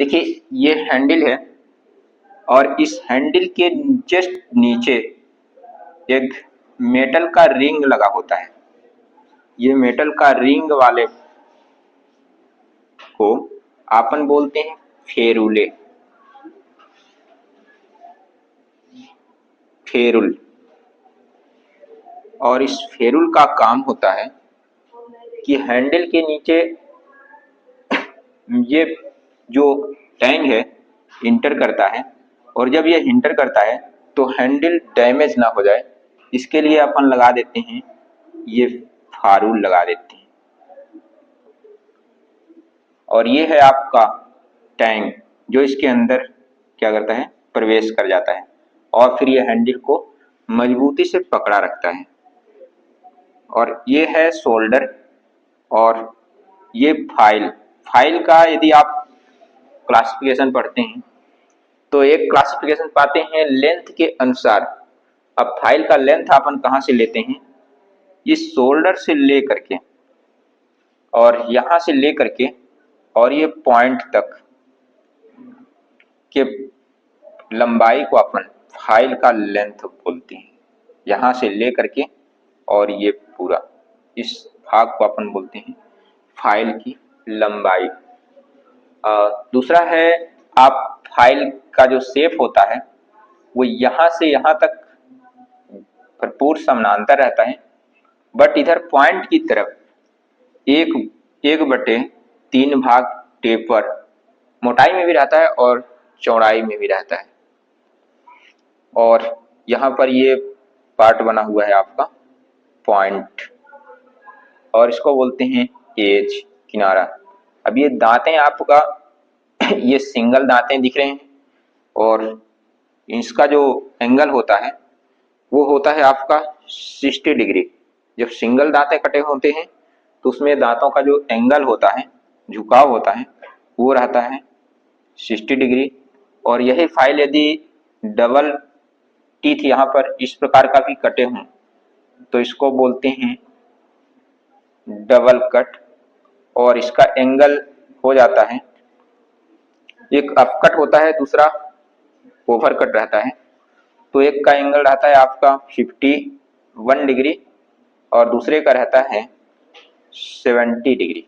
देखिए ये हैंडल है और इस हैंडल के जस्ट नीचे एक मेटल का रिंग लगा होता है। ये मेटल का रिंग वाले को अपन बोलते हैं फेरुले, फेरुल। और इस फेरुल का काम होता है कि हैंडल के नीचे ये जो टैंग है इंटर करता है, और जब ये इंटर करता है तो हैंडल डैमेज ना हो जाए, इसके लिए अपन लगा देते हैं ये फारूल लगा देते हैं। और ये है आपका टैंक जो इसके अंदर क्या करता है, प्रवेश कर जाता है और फिर ये हैंडल को मजबूती से पकड़ा रखता है। और ये है शोल्डर। और ये फाइल, फाइल का यदि आप क्लासिफिकेशन पढ़ते हैं तो एक क्लासिफिकेशन पाते हैं लेंथ के अनुसार। अब फाइल का लेंथ अपन कहाँ से लेते हैं, इस शोल्डर से ले करके और यहाँ से ले करके और ये पॉइंट तक के लंबाई को अपन फाइल का लेंथ बोलते हैं। यहाँ से ले करके और ये पूरा इस भाग को अपन बोलते हैं फाइल की लंबाई। दूसरा है आप फाइल का जो शेप होता है वो यहाँ से यहाँ तक भरपूर समानांतर रहता है, बट इधर पॉइंट की तरफ एक बटे 3 भाग टेपर मोटाई में भी रहता है और चौड़ाई में भी रहता है। और यहाँ पर ये पार्ट बना हुआ है आपका पॉइंट, और इसको बोलते हैं एज, किनारा। अब ये दांतें आपका ये सिंगल दांतें दिख रहे हैं और इसका जो एंगल होता है वो होता है आपका 60 डिग्री। जब सिंगल दांतें कटे होते हैं तो उसमें दांतों का जो एंगल होता है, झुकाव होता है, वो रहता है 60 डिग्री। और यही फाइल यदि डबल टीथ यहाँ पर इस प्रकार का भी कटे हों तो इसको बोलते हैं डबल कट, और इसका एंगल हो जाता है, एक अपकट होता है, दूसरा ओवर कट रहता है। तो एक का एंगल रहता है आपका 51 डिग्री और दूसरे का रहता है 70 डिग्री।